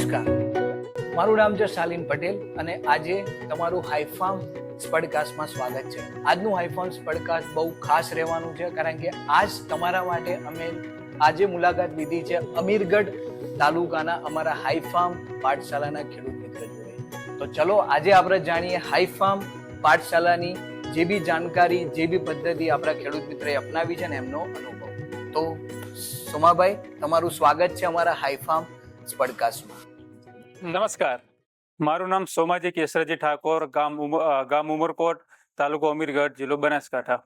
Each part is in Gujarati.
નમસ્કાર, મારું નામ છે શાલિન પટેલ અને આજે તમારું હાઈફાર્મ સ્પડકાસ્ટમાં સ્વાગત છે. આજનું હાઈફાર્મ સ્પડકાસ્ટ બહુ ખાસ રહેવાનું છે કારણ કે આજ તમારા માટે અમે આજે મુલાકાત લીધી છે અમીરગઢ તાલુકાના અમારા હાઈફાર્મ પાઠશાલાના ખેડૂત મિત્ર જોડે. તો ચલો આજે આપણે જાણીએ હાઈફાર્મ પાઠશાલાની જે બી જાણકારી, જે બી પદ્ધતિ આપણા ખેડૂત મિત્રએ અપનાવી છે ને એમનો અનુભવ. તો સોમાભાઈ, તમારું સ્વાગત છે અમારા હાઈફાર્મ સ્પડકાસ્ટમાં. નમસ્કાર, મારું નામ સોમાજી કેસરજી ઠાકોર, ગામ ઉમરકોટ, તાલુકો અમીરગઢ, જિલ્લો બનાસકાંઠા.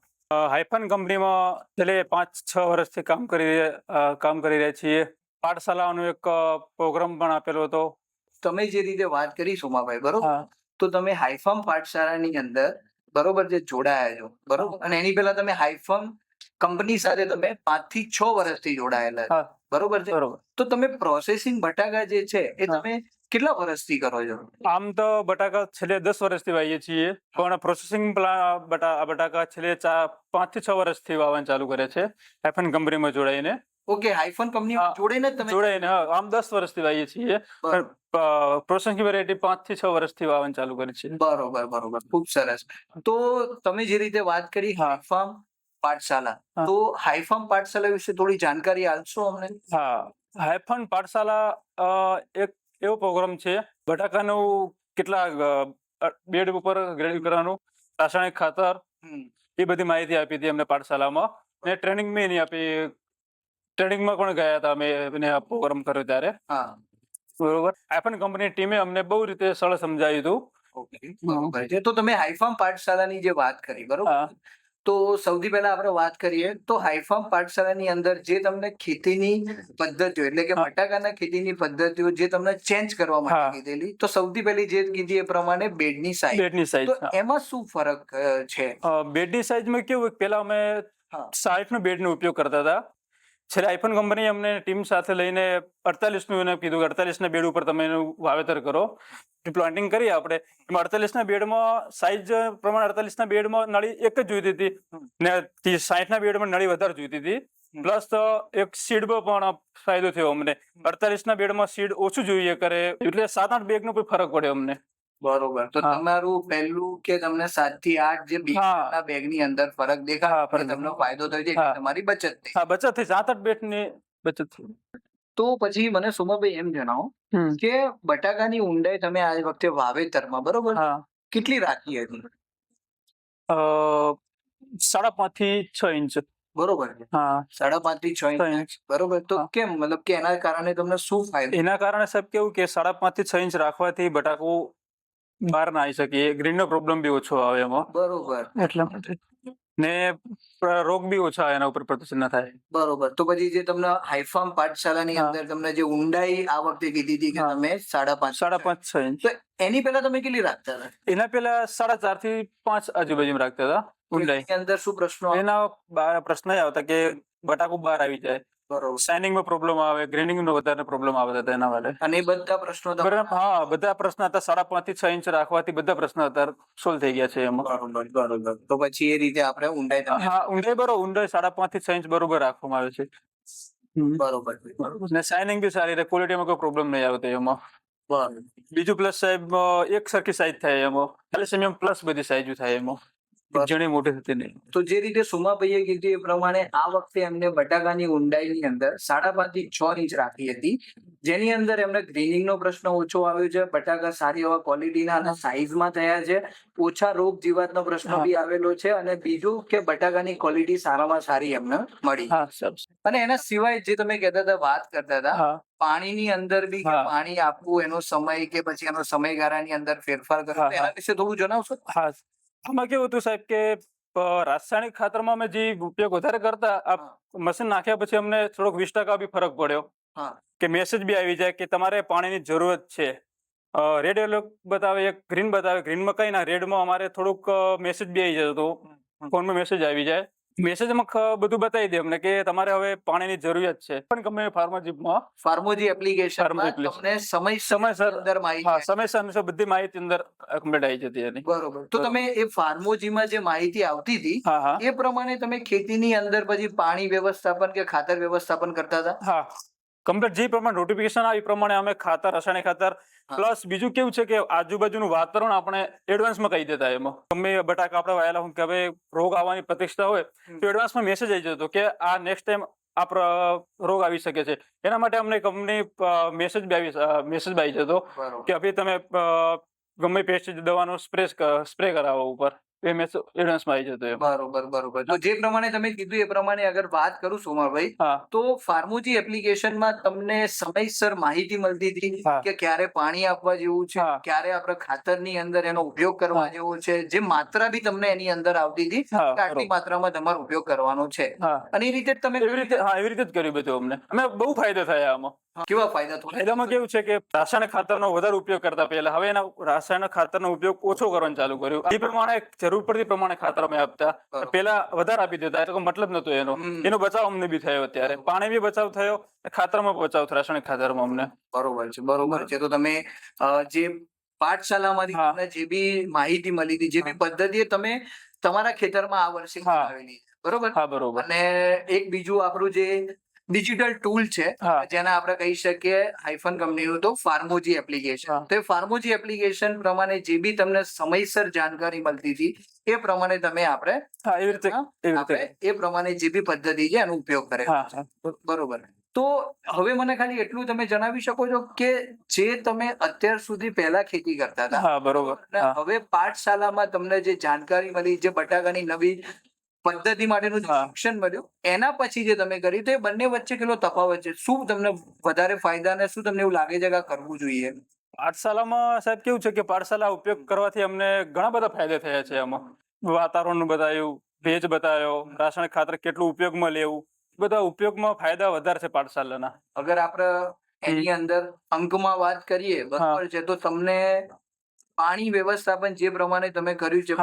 હાઈફાર્મ કંપનીમાં છેલ્લે 5-6 વર્ષથી કામ કરી રહ્યા છીએ. પાઠશાલાનો એક પ્રોગ્રામ પણ આપેલો હતો. તમે જે રીતે વાત કરી સોમાભાઈ, બરોબર, તો તમે હાઈફાર્મ પાઠશાળાની અંદર બરોબર જે જોડાયા છો, બરોબર, અને એની પહેલા તમે હાઈફાર્મ કંપની સાથે તમે 5 થી 6 વર્ષથી જોડાયેલા, બરોબર છે. તો તમે પ્રોસેસિંગ બટાકા જે છે એ તમે કેટલા વર્ષથી કરો છો? આમ તો બટાકા છેલ્લે 10 વર્ષથી વાવીએ છીએ, પણ પ્રોસેસિંગ બટાકા છેલ્લે 5 થી 6 વર્ષથી વાવવાનું ચાલુ કરે છે હાઈફાર્મ કંપનીમાં જોડાઈને. ઓકે, હાઈફાર્મ કંપની જોડાઈને તમે જોડાઈને આમ 10 વર્ષથી વાવીએ છીએ, પ્રોસેસિંગ વેરાયટી 5 થી 6 વર્ષથી વાવવાનું ચાલુ કરે છે. બરોબર, ખૂબ સરસ. તો તમે જે રીતે વાત કરી હાઈફાર્મ પાઠશાલા, તો હાઈફાર્મ પાઠશાલા વિશે થોડી જાણકારી આપશો અમને? હાઈફાર્મ પાઠશાલા એક એવો પ્રોગ્રામ છે, બટાકાનું કેટલા બેડ ઉપર ગ્રેડિંગ કરવાનું, રાસાયણિક ખાતર, એ બધી માહિતી આપી હતી અમને પાઠશાલામાં. ને ટ્રેનિંગ મેં નહીં આપી, ટ્રેનિંગમાં પણ ગયા હતા અમે પ્રોગ્રામ કર્યો ત્યારે. બરોબર. હાઈફાર્મ કંપની ટીમે અમને બહુ રીતે સરળ સમજાવ્યું હતું. તો તમે હાઈફાર્મ પાઠશાલાની જે વાત કરી, બરોબર, તો સૌથી પહેલા આપણે વાત કરીએ તો હાઈફાર્મ પાઠશાલાની અંદર જે તમને ખેતીની પદ્ધતિઓ એટલે કે બટાકાના ખેતીની પદ્ધતિઓ જે તમને ચેન્જ કરવા માટે કીધેલી, તો સૌથી પહેલી જે કીધી એ પ્રમાણે બેડની સાઈઝ, તો એમાં શું ફરક છે? બેડની સાઈઝમાં કેવું, પેલા અમે 60 નો બેડનો ઉપયોગ કરતા હતા. છેલ્લે હાઈફાર્મ કંપની અમને ટીમ સાથે લઈને 48 નું એને કીધું કે 48 ના બેડ ઉપર તમે એનું વાવેતર કરો. પ્લાન્ટિંગ કરીએ આપણે, એમાં 48 ના બેડમાં સાઈઝ પ્રમાણે 48 ના બેડમાં નળી એક જ જોઈતી હતી ને 60 ના બેડમાં નળી વધારે જોઈતી હતી. પ્લસ એક સીડમાં પણ ફાયદો થયો અમને. 48 ના બેડમાં સીડ ઓછું જોઈએ કરે એટલે 7-8 બેગ નો ફરક પડ્યો અમને. બરોબર. તો તમારું પહેલું કે તમને 7 થી 8 જે બીજના બેગ ની અંદર ફરક દેખાય, તમને ફાયદો થયો છે, તમારી બચત થઈ. બચત થઈ, 7-8 બેગ ની બચત થઈ. તો પછી મને સોમાભાઈ એમ જણાવો કે બટાકાની ઊંડાઈ તમે આ વખતે વાવેતરમાં, બરોબર, કેટલી રાખી હતી? 5.5 થી 6 ઇંચ. બરોબર. 5.5 થી 6 ઇંચ. બરોબર. તો કેમ, મતલબ કે એના કારણે તમને શું ફાયદો? એના કારણે સાહેબ કેવું કે 5.5 થી 6 ઇંચ રાખવાથી બટાકો બહાર ના આવી શકે, ગ્રીન નો પ્રોબ્લેમ બી ઓછો આવે એમાં. બરોબર. એટલા માટે ને રોગ બી ઓછા એના ઉપર પ્રદર્શન ના થાય. બરોબર. તો પછી જે તમને હાઈફાર્મ પાઠશાલાની અંદર તમને જે ઊંડાઈ આ વખતે કીધી હતી કે તમે 5.5 ઇંચ, તો એની પહેલા તમે કેટલી રાખતા હતા? એના પહેલા 4.5 થી 5 આજુબાજુ રાખતા હતા ઊંડાઈ. અંદર શું પ્રશ્નો? એના પ્રશ્ન એ આવતા કે બટાકું બહાર આવી જાય, શાઇનિંગ માં પ્રોબ્લેમ આવે, ગ્રેનિંગ નો વધારે પ્રોબ્લેમ આવતા હતા એના માટે. અને બધા પ્રશ્નો બધા પ્રશ્ન હતા 5.5 થી 6 ઇંચ રાખવાથી બધા પ્રશ્નો અત્યારે સોલ્વ થઈ ગયા છે એમાં. બરોબર. તો પછી એ રીતે આપણે ઊંડાઈ ઊંડાઈ 5.5 થી 6 ઇંચ બરોબર રાખવામાં આવે છે. બરોબર. ને શાઇનિંગ બી સારી રહે, ક્વોલિટીમાં કોઈ પ્રોબ્લેમ નહીં આવતો એમાં. બીજું પ્લસ સાહેબ એક સરખી સાઈઝ થાય એમાં, કેલ્શિયમ પ્લસ બધી સાઈઝ થાય એમાં, ઘણી મોટી થતી નહીં. તો જે રીતે સુમાભાઈએ કીધું એ પ્રમાણે આ વખતે એમને બટાકાની ઊંડાઈની અંદર 5.5 થી 6 ઇંચ રાખી હતી, જેની અંદર એમને ગ્રીનિંગ નો પ્રશ્ન ઓછો આવ્યો છે, બટાકા સારી એવા ક્વોલિટીના અને સાઈઝમાં થયા છે, ઓછા રોગ જીવાતનો પ્રશ્ન બી આવેલો છે, અને બીજું કે બટાકાની ક્વોલિટી સારામાં સારી એમને મળી. અને એના સિવાય જે તમે કહેતા હતા, વાત કરતા હતા પાણીની અંદર બી પાણી આપવું, એનો સમય કે પછી એનો સમયગાળાની અંદર ફેરફાર કરવો, એના વિશે થોડું જણાવશો? આમાં કેવું હતું સાહેબ કે રાસાયણિક ખાતરમાં અમે જે ઉપયોગ વધારે કરતા, મશીન નાખ્યા પછી અમને થોડોક 20% બી ફરક પડ્યો કે મેસેજ બી આવી જાય કે તમારે પાણીની જરૂરત છે. રેડ યલો બતાવે, એક ગ્રીન બતાવે, ગ્રીનમાં કઈ ના, રેડમાં અમારે થોડુંક મેસેજ બી આવી જતો, ફોનમાં મેસેજ આવી જાય, મેસેજમાં બધું બતાવી દે અમને કે તમારે હવે પાણીની જરૂરિયાત છે. પણ ગમે ફાર્મોજી એપ્લિકેશન સમયસર બધી માહિતી અંદર કમ્પ્લીટ આવી જતી એની. બરોબર. તો તમે એ ફાર્મોજીમાં જે માહિતી આવતી હતી એ પ્રમાણે તમે ખેતીની અંદર પછી પાણી વ્યવસ્થાપન કે ખાતર વ્યવસ્થાપન કરતા હતા? કમ્પ્લીટ જે પ્રમાણે નોટિફિકેશન આવે એ પ્રમાણે અમે ખાતર, રાસાયણિક ખાતર પ્લસ બીજું કેવું છે કે આજુબાજુનું વાતાવરણ આપણે એડવાન્સમાં કહી દેતા એમાં. ગમે બટાકા આપણે વાયેલા હોય કે હવે રોગ આવવાની પ્રતિષ્ઠા હોય તો એડવાન્સમાં મેસેજ આવી જતો કે આ નેક્સ્ટ ટાઈમ રોગ આવી શકે છે. એના માટે અમને કંપની મેસેજ આવી જતો કે હવે તમે ગમે પેસ્ટિસાઇડ દવાનો સ્પ્રે કરાવો ઉપર. એ મેસેજ એડવાન્સમાં આવી જતો એમ. બરોબર. તો જે પ્રમાણે તમે કીધું એ પ્રમાણે અગર વાત કરું સોમાભાઈ, તો ફાર્મોજી એપ્લિકેશનમાં તમને સમયસર માહિતી મળતી હતી કે ક્યારે પાણી આપવા જેવું છે, ક્યારે આપણે ખાતરની અંદર એનો ઉપયોગ કરવા જેવો છે, જે માત્રા બી તમને એની અંદર આવતી હતી કે આટલી માત્રામાં તમારો ઉપયોગ કરવાનો છે. અને એ રીતે તમે એવી રીતે જ કર્યું બધું. અમે બહુ ફાયદા થયા આમાં. કેવા ફાયદા? ફાયદામાં કેવું છે કે રાસાયણિક ખાતરનો વધારે ઉપયોગ કરતા પહેલા હવે એના રાસાયણિક ખાતરનો ઉપયોગ ઓછો કરવાનું ચાલુ કર્યું. એ પ્રમાણે જરૂર પડતી પ્રમાણે ખાતર અમે આપતા. પેલા વધારે આપી દેતા, એટલે મતલબ નતો એનો બચાવ અમને બી થયો. અત્યારે પાણી બી બચાવ થયો, ખાતરમાં બચાવ થયો, રાસાયણિક ખાતરમાં અમને. બરોબર છે. તો તમે જે પાઠશાલામાંથી તમને જે બી માહિતી મળી હતી, જે બી પદ્ધતિ તમે તમારા ખેતરમાં આ વર્ષે આવેલી, બરોબર? હા, બરોબર. અને એક બીજું આપણું જે ડિજિટલ ટૂલ છે જેને આપણે કહી શકીએ હાઇફન કંપનીનું તો ફાર્મોજી એપ્લિકેશન. તો એ ફાર્મોજી એપ્લિકેશન પ્રમાણે જે બી તમને સમયસર જાણકારી મળતી હતી એ પ્રમાણે તમે એ પ્રમાણે જે બી પદ્ધતિ છે એનો ઉપયોગ કરે. બરોબર. તો હવે મને ખાલી એટલું તમે જણાવી શકો છો કે જે તમે અત્યાર સુધી પહેલા ખેતી કરતા હતા, બરોબર, હવે પાઠશાલામાં તમને જે જાણકારી મળી, જે બટાકાની નવી પદ્ધતિ માટેનું શિક્ષણ મળ્યું, એના પછી જે તમે કરી, તો એ બંને વચ્ચે કેટલો તફાવત છે? શું તમને વધારે ફાયદા અને શું તમને એવું લાગે છે કે કરવું જોઈએ? પાઠશાલામાં સાહેબ કેવું છે કે પાઠશાલા ઉપયોગ કરવાથી અમને ઘણા બધા ફાયદા થયા છે. આમાં વાતાવરણ બતાવ્યું, ભેજ બતાવ્યો, રાસાયણિક ખાતર કેટલું ઉપયોગમાં લેવું, બધા ઉપયોગમાં ફાયદા વધારે છે પાઠશાલાના. અગર આપણે એની અંદર અંકમાં વાત કરીએ, બરાબર છે, તો તમને પાણી વ્યવસ્થાપન જે પ્રમાણે તમે કર્યું છે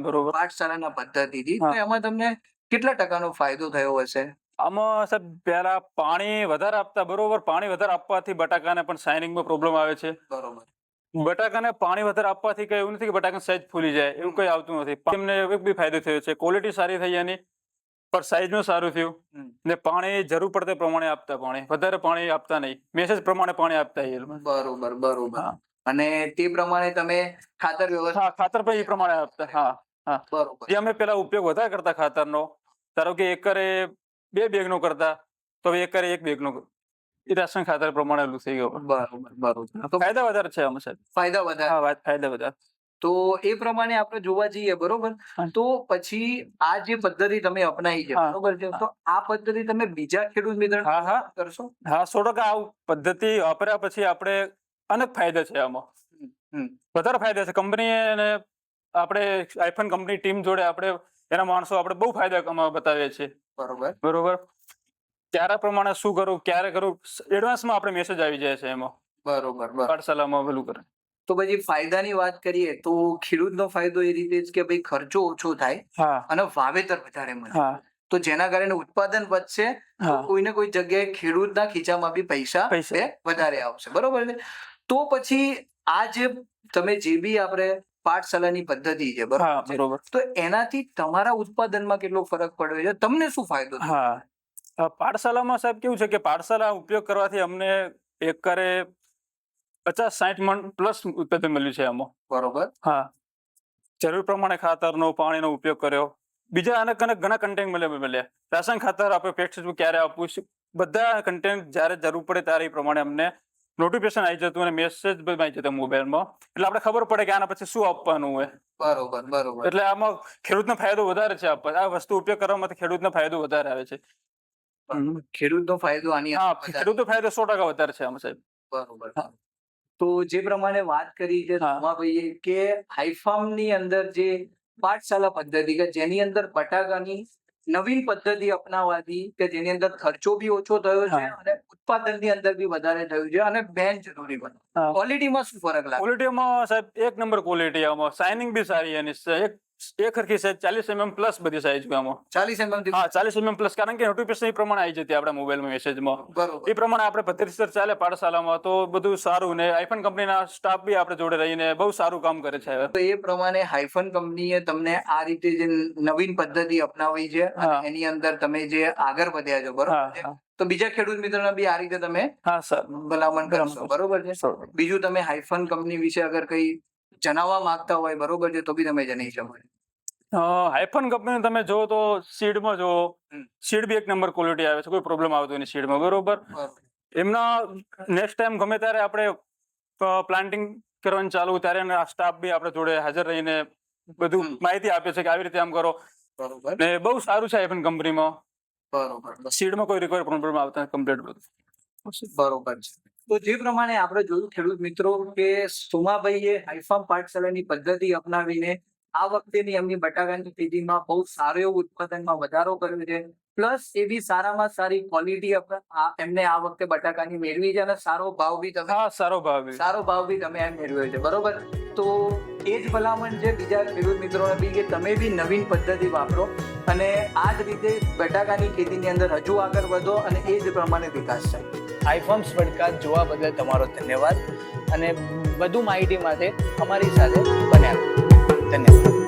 બરોબર પાઠશાળાના પદ્ધતિથી, તો એમાં તમને કેટલા ટકાનો ફાયદો થયો હશે? આમાં સાહેબ પહેલા પાણી વધારે આપતા, બરોબર. પાણી વધારે આપવાથી બટાકાને પણ શાઇનિંગમાં પ્રોબ્લેમ આવે છે. બરોબર. બટાકાને પાણી વધારે આપવાથી કઈ એવું નથી કે બટાકા સાઈઝ ફૂલી જાય, એવું કઈ આવતું નથી. એમને એક બી ફાયદો થયો છે, ક્વોલિટી સારી થઈ એની, પણ સાઈઝનું સારું થયું. ને પાણી જરૂર પડતે પ્રમાણે આપતા, પાણી વધારે પાણી આપતા નહીં, મેસેજ પ્રમાણે પાણી આપતા. બરોબર. અને તે પ્રમાણે તમે ખાતર વ્યવસ્થા ખાતર પણ એ પ્રમાણે આપતા. બરોબર. જે અમે પેલા ઉપયોગ વધારે કરતા ખાતરનો, ધારો કે એકરે 2 બેગનો કરતા, તો હવે એકરે 1 બેગનો એ રાસાયણિક ખાતર પ્રમાણે થઈ ગયો. બરોબર. તો ફાયદા વધારે છે આમાં સાહેબ. ફાયદા વધારે. તો એ પ્રમાણે આપણે જોવા જઈએ, બરોબર, તો પછી આ જે પદ્ધતિ તમે અપનાવી છે, બરોબર છે, તો આ પદ્ધતિ તમે બીજા ખેડૂત મિત્રો કરશો? 100% આ પદ્ધતિ વાપર્યા પછી આપણે અનેક ફાયદા છે આમાં. વધારે ફાયદા છે. કંપની આપણે આઈફોન કંપની ટીમ જોડે આપણે એના માણસો આપણે બહુ ફાયદા બતાવીએ છીએ. બરોબર. ક્યારે પ્રમાણે શું કરવું, ક્યારે કરવું, એડવાન્સમાં આપણે મેસેજ આવી જાય છે એમાં. બરોબર. પાઠશાલામાં પેલું કરે. તો પછી ફાયદાની વાત કરીએ તો ખેડૂતનો ફાયદો એ રીતે જ કે ભાઈ ખર્ચો ઓછો થાય અને વાવેતર વધારે મળે, તો જેના કારણે ઉત્પાદન વધશે, કોઈને કોઈ જગ્યાએ ખેડૂતના ખીચામાં બી પૈસા વધારે આવશે. બરોબર છે. તો પછી આ જે તમે જે બી આપણે પાઠશાલાની પદ્ધતિ છે, બરોબર, તો એનાથી તમારા ઉત્પાદનમાં કેટલો ફરક પડ્યો છે? તમને શું ફાયદો? પાઠશાલામાં સાહેબ કેવું છે કે પાઠશાલા ઉપયોગ કરવાથી અમને એકરે 50-60 મણ પ્લસ ઉત્પાદન મળ્યું છે આમાં. બરોબર. જરૂર પ્રમાણે ખાતરનો, પાણીનો ઉપયોગ કર્યો. બીજા અનેક ઘણા કન્ટેન્ટ મળ્યા. રાસાયણિક ખાતર આપણે પેસ્ટિસાઇડ ક્યારે આપવું, બધા કન્ટેન્ટ જ્યારે જરૂર પડે ત્યારે એ પ્રમાણે અમને નોટિફિકેશન આવી જતું અને મેસેજ આવી જતા મોબાઈલમાં, એટલે આપણે ખબર પડે કે આના પછી શું આપવાનું હોય. બરોબર. એટલે આમાં ખેડૂતનો ફાયદો વધારે છે. આ વસ્તુ ઉપયોગ કરવામાંથી ખેડૂતનો ફાયદો વધારે આવે છે. ખેડૂતનો ફાયદો ખેડૂતનો ફાયદો 100% વધારે છે આમાં સાહેબ. બરોબર. તો જે પ્રમાણે વાત કરી છે ભાઈએ કે હાઈફાર્મની અંદર જે પાઠશાલા પદ્ધતિ કે જેની અંદર બટાકાની નવીન પદ્ધતિ અપનાવવાથી કે જેની અંદર ખર્ચો બી ઓછો થયો છે અને ઉત્પાદનની અંદર બી વધારે થયું છે અને બેન જરૂરી બને. ક્વોલિટીમાં શું ફરક લાગે? ક્વોલિટીમાં સાહેબ 1 નંબર ક્વોલિટી. આમાં શાઇનિંગ બી સારી એની એક હરખી સાઈઝ 40 mm પ્લસ બધી સાઈઝ આમાં. 40 mm? 40 mm પ્લસ, કારણ કે નોટિફિકેશન એ પ્રમાણે આવી જતી આપણા મોબાઈલમાં મેસેજમાં. એ પ્રમાણે આપણે પદ્ધતિસર ચાલે પાઠશાલામાં, તો બધું સારું. ને આઈફોન કંપનીના સ્ટાફ બી આપણે જોડે રહીને બહુ સારું કામ કરે છે. તો એ પ્રમાણે હાઈફન કંપનીએ તમને આ રીતે જે નવીન પદ્ધતિ અપનાવી છે, એની અંદર તમે જે આગળ વધ્યા છો, બરોબર, તો બીજા ખેડૂત મિત્રોને બી આ રીતે તમે હા સર ભલામણ કરશો, બરોબર છે. બીજું તમે હાઇફન કંપની વિશે અગર કઈ જણાવવા માંગતા હોય, બરોબર છે, તો બી તમે જણાવી શકો. હાઇફન કંપની તમે જો તો સીડમાં જો સીડ બી એક નંબર ક્વોલિટી આવે છે, કોઈ પ્રોબ્લેમ આવતો નહીં સીડમાં, બરોબર. એમના નેક્સ્ટ ટાઈમ ગમે ત્યારે આપણે પ્લાન્ટિંગ કરવાનું ચાલુ ત્યારે સ્ટાફ બી આપણે જોડે હાજર રહીને બધું માહિતી આપે છે કે આવી રીતે આમ કરો. બરોબર. ને બહુ સારું છે હાઇફન કંપનીમાં. બરોબર. સીડમાં કોઈ પ્રોબ્લેમ આવતા કમ્પ્લીટ બધું. બરોબર છે. તો જે પ્રમાણે આપણે જોયું ખેડૂત મિત્રો કે સોમાભાઈએ હાઇફાર્મ પાઠશાળાની પદ્ધતિ અપનાવીને આ વખતેની એમની બટાકાની ખેતીમાં બહુ સારો એવો ઉત્પાદનમાં વધારો કર્યો છે. પ્લસ એવી સારામાં સારી ક્વોલિટી એમને આ વખતે બટાકાની મેળવી છે અને સારો ભાવ બી તમે સારો ભાવ બી તમે એમ મેળવ્યો છે, બરોબર. તો એ જ ભલામણ છે બીજા ખેડૂત મિત્રોને બી કે તમે બી નવીન પદ્ધતિ વાપરો અને આ જ રીતે બટાકાની ખેતીની અંદર હજુ આગળ વધો અને એ જ પ્રમાણે વિકાસ થાય. હાઇફાર્મ સ્પડકાસ્ટ જોવા બદલ તમારો ધન્યવાદ અને વધુ માહિતી માટે અમારી સાથે બન્યા. ધન્યવાદ.